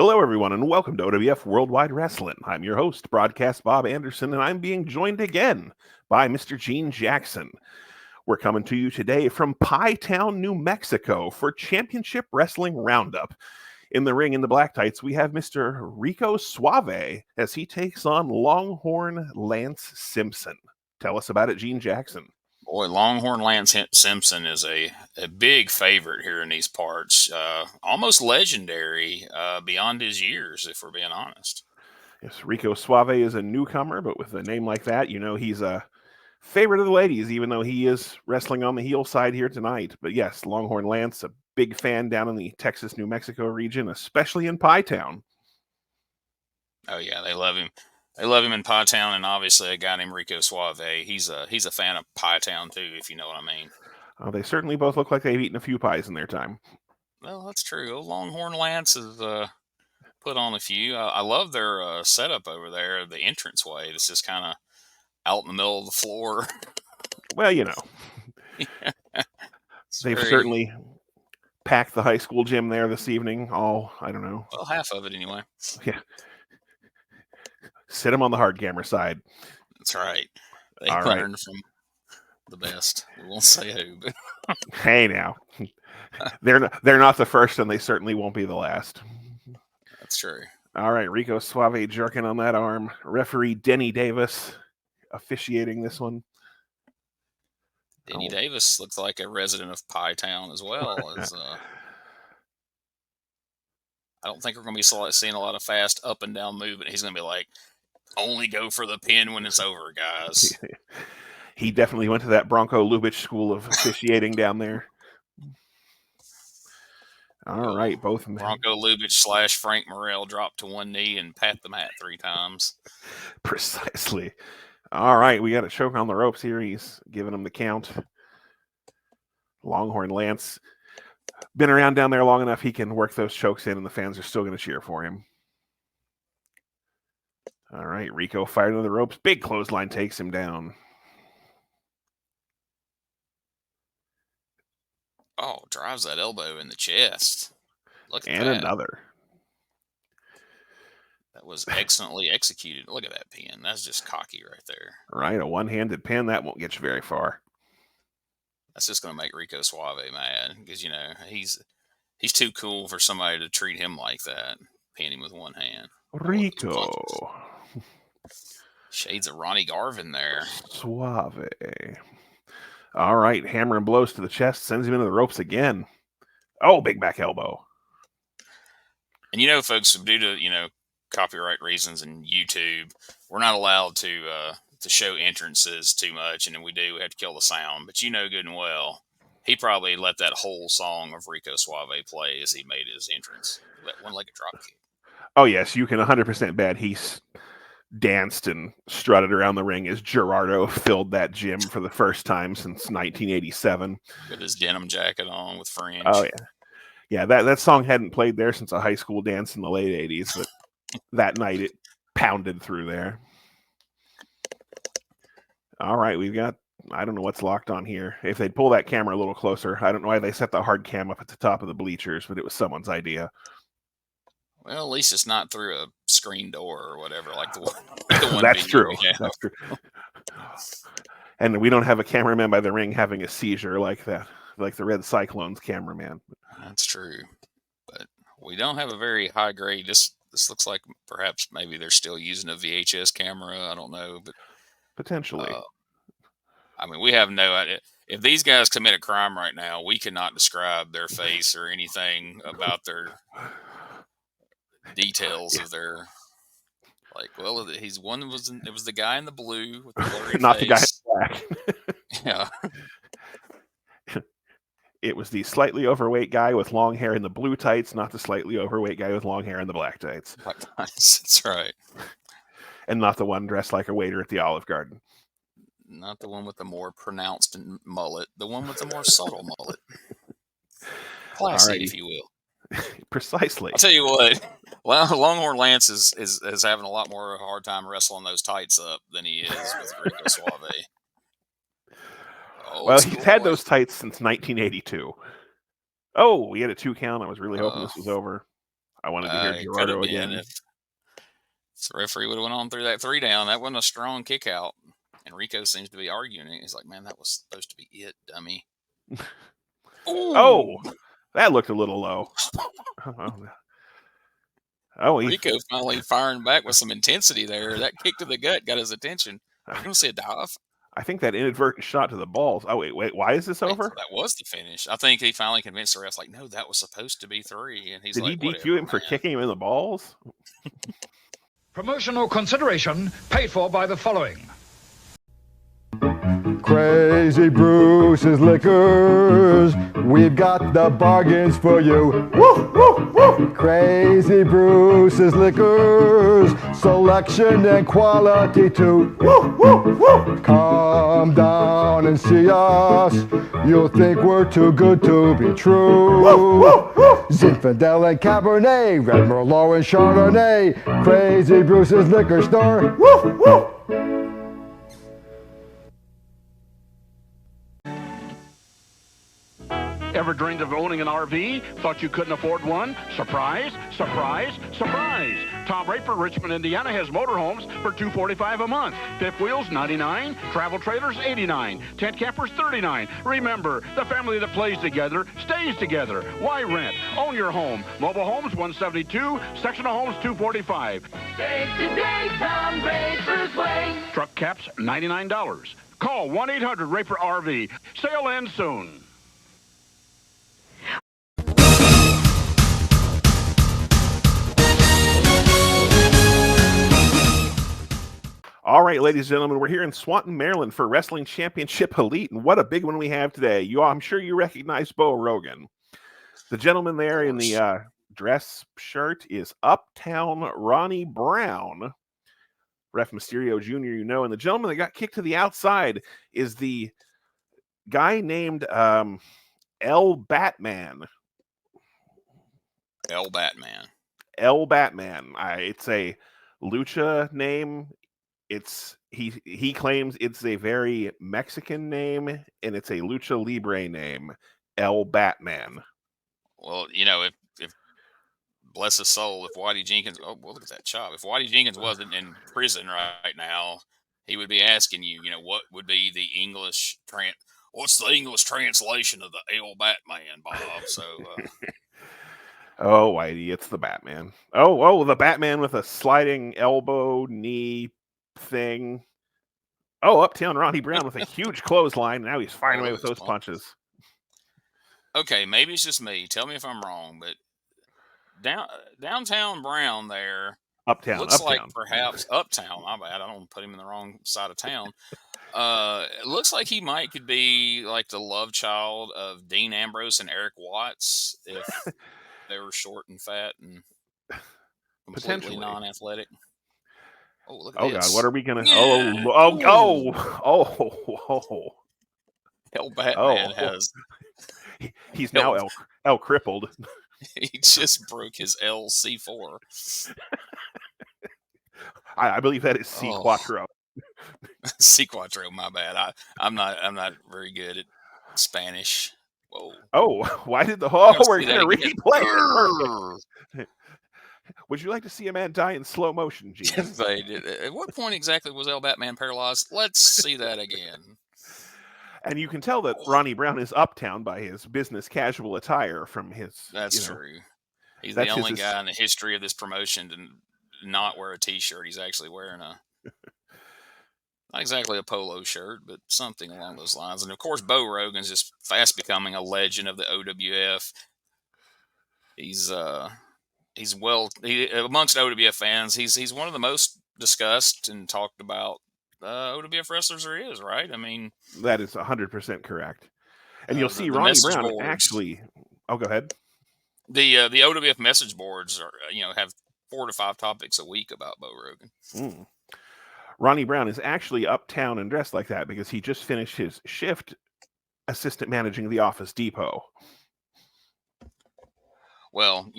Hello, everyone, and welcome to OWF Worldwide Wrestling. I'm your host, Broadcast Bob Anderson, and I'm being joined again by Mr. Gene Jackson. We're coming to you today from Pie Town, New Mexico for Championship Wrestling Roundup. In the ring in the black tights, we have Mr. Rico Suave as he takes on Longhorn Lance Simpson. Tell us about it, Gene Jackson. Boy, Longhorn Lance Simpson is a big favorite here in these parts. Almost legendary beyond his years, if we're being honest. Yes, Rico Suave is a newcomer, but with a name like that, you know he's a favorite of the ladies, even though he is wrestling on the heel side here tonight. But yes, Longhorn Lance, a big fan down in the Texas, New Mexico region, especially in Pie Town. Oh, yeah, they love him. They love him in Pie Town, and obviously a guy named Rico Suave. He's a fan of Pie Town, too, if you know what I mean. They certainly both look like they've eaten a few pies in their time. Well, that's true. Longhorn Lance has put on a few. I love their setup over there, the entranceway. It's just kind of out in the middle of the floor. Well, you know, they've certainly packed the high school gym there this evening. I don't know. Well, half of it anyway. Yeah. Sit them on the hard camera side. That's right. They learned from the best. We won't say who, but hey, now they're not the first, and they certainly won't be the last. That's true. All right, Rico Suave jerking on that arm. Referee Denny Davis officiating this one. Denny Davis looks like a resident of Pie Town as well. I don't think we're going to be seeing a lot of fast up and down movement. He's going to be like, only go for the pin when it's over, guys. He definitely went to that Bronco Lubitsch school of officiating down there. All right, both Bronco Lubitsch / Frank Morrell dropped to one knee and pat the mat 3 times. Precisely. All right, we got a choke on the ropes here. He's giving him the count. Longhorn Lance been around down there long enough, he can work those chokes in, and the fans are still going to cheer for him. All right, Rico fired into the ropes. Big clothesline takes him down. Oh, drives that elbow in the chest. Look at that. And another. That was excellently executed. Look at that pin. That's just cocky right there. Right, a one-handed pin, that won't get you very far. That's just going to make Rico Suave mad because, you know, he's too cool for somebody to treat him like that. Pin him with one hand. Rico. Shades of Ronnie Garvin there. Suave. All right, hammer and blows to the chest, sends him into the ropes again. Oh, big back elbow. And, you know, folks, due to, you know, copyright reasons and YouTube, we're not allowed to show entrances too much, and then we have to kill the sound. But you know good and well, he probably let that whole song of Rico Suave play as he made his entrance. That one-legged drop kick. Oh, yes, you can 100% bet he's danced and strutted around the ring as Gerardo filled that gym for the first time since 1987. With his denim jacket on with fringe. Oh, yeah. Yeah, that song hadn't played there since a high school dance in the late 80s, but that night it pounded through there. All right, we've got, I don't know what's locked on here. If they'd pull that camera a little closer, I don't know why they set the hard cam up at the top of the bleachers, but it was someone's idea. Well, at least it's not through a screen door or whatever, like the one That's true. That's true. And we don't have a cameraman by the ring having a seizure like that, like the Red Cyclones cameraman. That's true. But we don't have a very high grade. This looks like perhaps maybe they're still using a VHS camera. I don't know, but potentially. I mean, we have no idea. If these guys commit a crime right now, we cannot describe their face or anything about their details of their, like, well, it was the guy in the blue with the blurry not face. The guy in black. Yeah. It was the slightly overweight guy with long hair in the blue tights, not the slightly overweight guy with long hair in the black tights. That's right. And not the one dressed like a waiter at the Olive Garden. Not the one with the more pronounced mullet. The one with the more subtle mullet. Classy, if you will. Precisely. I'll tell you what. Longhorn Lance is having a lot more hard time wrestling those tights up than he is with Rico Suave. Oh, well, he's had those tights since 1982. Oh, we had a 2 count. I was really hoping this was over. I wanted to hear It could have Gerardo been again. if the referee would have went on through that 3 down. That wasn't a strong kick out. And Rico seems to be arguing it. He's like, man, that was supposed to be it, dummy. Oh, that looked a little low. Rico finally firing back with some intensity there. That kick to the gut got his attention. Are you going to see a dive? I think that inadvertent shot to the balls. Oh, wait. Why is this over? So that was the finish. I think he finally convinced the ref, like, no, that was supposed to be 3. And he's Did like, he DQ whatever, him for man. kicking him in the balls? Promotional consideration paid for by the following. Crazy Bruce's Liquors, we've got the bargains for you. Woo, woo, woo. Crazy Bruce's Liquors, selection and quality too. Woo, woo, woo. Come down and see us, you'll think we're too good to be true. Woo, woo, woo. Zinfandel and Cabernet, Red Merlot and Chardonnay, Crazy Bruce's Liquor Store. Woo, woo. Ever dreamed of owning an RV? Thought you couldn't afford one? Surprise, surprise, surprise! Tom Rayford, Richmond, Indiana has motorhomes for $245 a month. Fifth wheels, $99. Travel trailers, $89. Tent campers, $39. Remember, the family that plays together stays together. Why rent? Own your home. Mobile homes, $172. Sectional homes, $245. Save today, Tom Rayford's way. Truck caps, $99. Call 1-800-RAYFOR-RV. Sale ends soon. All right, ladies and gentlemen, we're here in Swanton, Maryland for Wrestling Championship Elite, and what a big one we have today. I'm sure you recognize Beau Rogan. The gentleman there in the dress shirt is Uptown Ronnie Brown, Ref Mysterio Jr., and the gentleman that got kicked to the outside is the guy named El Batman. El Batman. El Batman. It's a lucha name. He claims it's a very Mexican name, and it's a lucha libre name, El Batman. Well, if bless his soul, if Whitey Jenkins, look at that chop. If Whitey Jenkins wasn't in prison right now, he would be asking you, what would be the English what's the English translation of the El Batman, Bob? So. Oh, Whitey, it's the Batman. Oh, the Batman with a sliding elbow, knee thing. Oh, Uptown Ronnie Brown with a huge clothesline. Now he's firing away with those punches. Okay, maybe it's just me. Tell me if I'm wrong, but downtown Brown there looks like perhaps Uptown. My bad. I don't want to put him in the wrong side of town. It looks like he could be like the love child of Dean Ambrose and Eric Watts if they were short and fat and completely non-athletic. Oh, look at this. God, what are we gonna? Yeah. Oh! El Batman has. He's now El crippled. He just broke his LC4. I believe that is C Quattro. C Quattro, my bad. I'm not very good at Spanish. Whoa. Oh, why did we're gonna replay it. Would you like to see a man die in slow motion, Gene? At what point exactly was El Batman paralyzed? Let's see that again. And you can tell that Ronnie Brown is Uptown by his business casual attire from his... That's true. He's the only guy in the history of this promotion to not wear a T-shirt. He's actually wearing not exactly a polo shirt, but something along those lines. And, of course, Beau Rogan's just fast becoming a legend of the OWF. He's amongst OWF fans. He's one of the most discussed and talked about OWF wrestlers there is, right? I mean, that is 100% correct. And you'll see Ronnie Brown boards. Actually. Oh, go ahead. The OWF message boards are have 4 to 5 topics a week about Beau Rogan. Ronnie Brown is actually Uptown and dressed like that because he just finished his shift assistant managing the Office Depot. Well,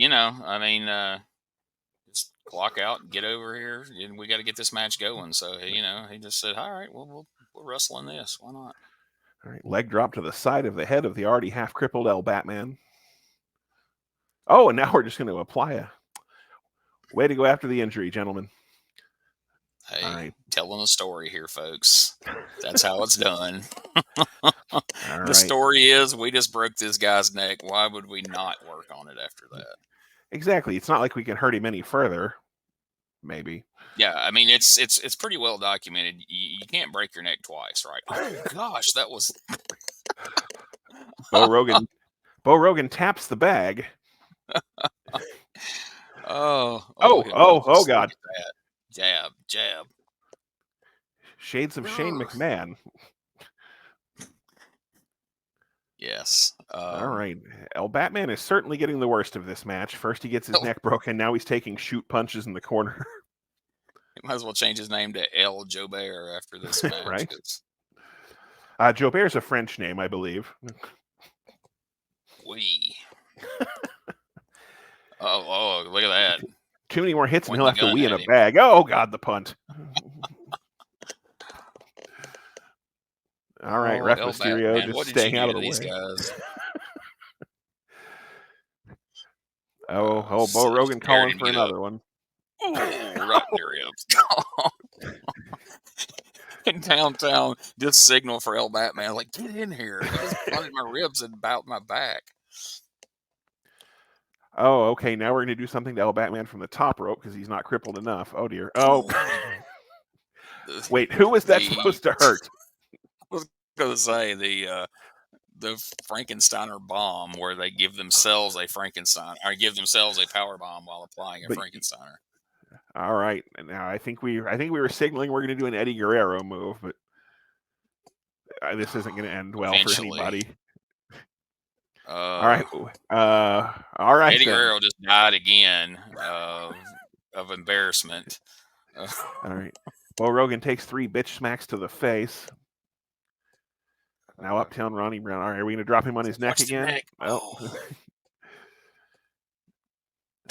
just clock out and get over here. And we got to get this match going. So, he just said, all right, we'll wrestle in this. Why not? All right, leg drop to the side of the head of the already half-crippled El Batman. Oh, and now we're just going to apply Way to go after the injury, gentlemen. Hey, All right. telling a story here, folks. That's how it's done. All The right. story is we just broke this guy's neck. Why would we not work on it after that? Exactly. It's not like we can hurt him any further. Maybe. Yeah, I mean it's pretty well documented. You can't break your neck twice, right? Oh gosh, that was Beau Rogan. Beau Rogan taps the bag. oh God. Look at that. Jab. Shades of Shane McMahon. Yes. All right. El Batman is certainly getting the worst of this match. First he gets his neck broken. Now he's taking shoot punches in the corner. He might as well change his name to El Jobert after this match. Right. Jobert's a French name, I believe. Oui. oh, look at that. Too many more hits and he'll Point have the to wee in gun a at him. bag. Oh, God, the punt. All right, Ref El Mysterio Batman, just what did staying you out do of the to way. these guys? Beau Rogan calling for another one. Oh, right in the ribs. In downtown, just signal for El Batman, like, get in here. He just punted my ribs and about my back. Oh, okay, now we're going to do something to El Batman from the top rope because he's not crippled enough. Oh, dear. Oh. Wait, who was that supposed to hurt? I was going to say the Frankensteiner bomb, where they give themselves a Frankenstein, or give themselves a power bomb while applying a Frankensteiner. All right, now I think we were signaling we're going to do an Eddie Guerrero move, but this isn't going to end well Eventually. for anybody. All right. All right. Eddie Guerrero just died again of embarrassment. All right. Beau Rogan takes 3 bitch smacks to the face. Now Uptown Ronnie Brown. All right, are we going to drop him on his neck again? Oh.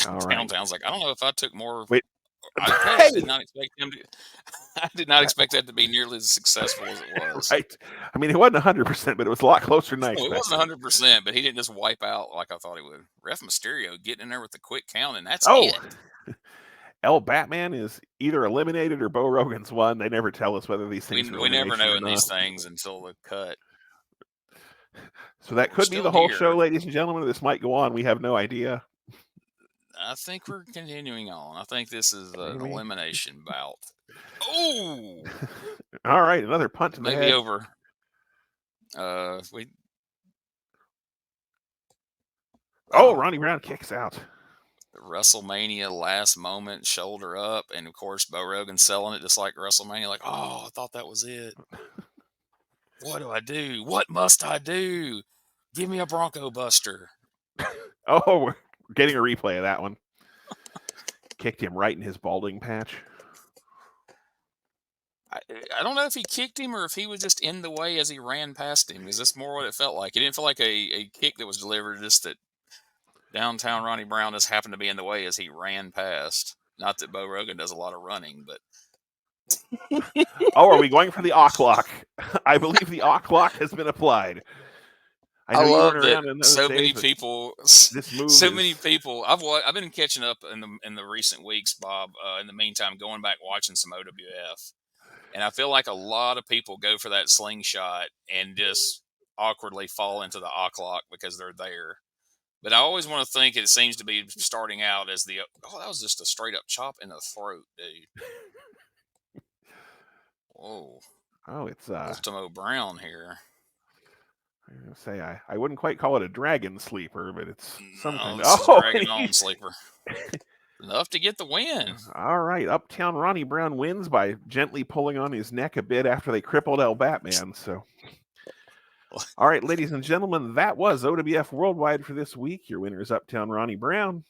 All right. Downtown's like, I don't know if I took more. Wait. I did not expect him to. I did not expect that to be nearly as successful as it was. Right. I mean, it wasn't 100%, but it was a lot closer than I expected. It wasn't 100%, but he didn't just wipe out like I thought he would. Ref Mysterio getting in there with the quick count, and that's it. El Batman is either eliminated or Beau Rogan's won. They never tell us whether these things. We never know in these things until the cut. So that could be the whole show, ladies and gentlemen. This might go on. We have no idea. I think we're continuing on. I think this is an elimination bout. Oh! All right, another punt to the head. Over. Ronnie Brown kicks out. WrestleMania last moment, shoulder up, and of course Beau Rogan selling it just like WrestleMania. Like, oh, I thought that was it. What do I do? What must I do? Give me a Bronco Buster. Oh, we're getting a replay of that one. Kicked him right in his balding patch. I don't know if he kicked him or if he was just in the way as he ran past him. Is this more what it felt like? It didn't feel like a kick that was delivered, just that downtown Ronnie Brown just happened to be in the way as he ran past. Not that Beau Rogan does a lot of running, but... Are we going for the Ock-Lock? I believe the Ock-Lock has been applied. I love that so many people. Many people. I've been catching up in the recent weeks, Bob. In the meantime, going back watching some OWF, and I feel like a lot of people go for that slingshot and just awkwardly fall into the Ock-Lock because they're there. But I always want to think it seems to be starting out as that was just a straight up chop in the throat, dude. Whoa. Oh, it's Ultimo Brown here. I was gonna say I wouldn't quite call it a dragon sleeper, but it's some kind of dragon on sleeper. Enough to get the win. All right, Uptown Ronnie Brown wins by gently pulling on his neck a bit after they crippled El Batman. So, all right, ladies and gentlemen, that was OWF Worldwide for this week. Your winner is Uptown Ronnie Brown.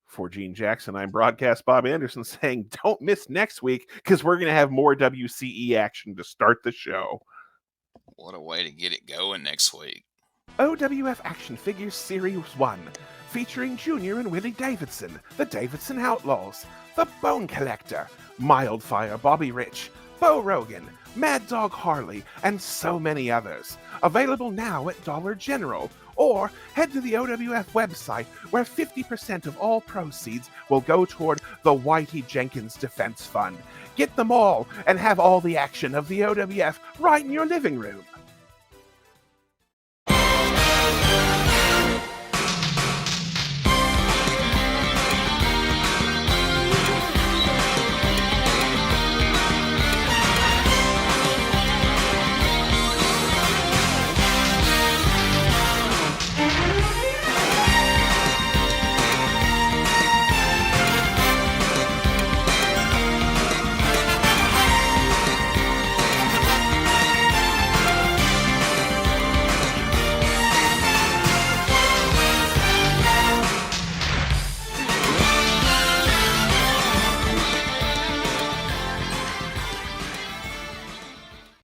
For Gene Jackson, I'm broadcast Bob Anderson saying don't miss next week because we're going to have more WCE action to start the show. What a way to get it going next week. OWF Action Figures Series 1, featuring Junior and Willie Davidson, the Davidson Outlaws, the Bone Collector, Mildfire Bobby Rich, Beau Rogan, Mad Dog Harley, and so many others. Available now at Dollar General or head to the OWF website, where 50% of all proceeds will go toward the Whitey Jenkins Defense Fund. Get them all and have all the action of the OWF right in your living room.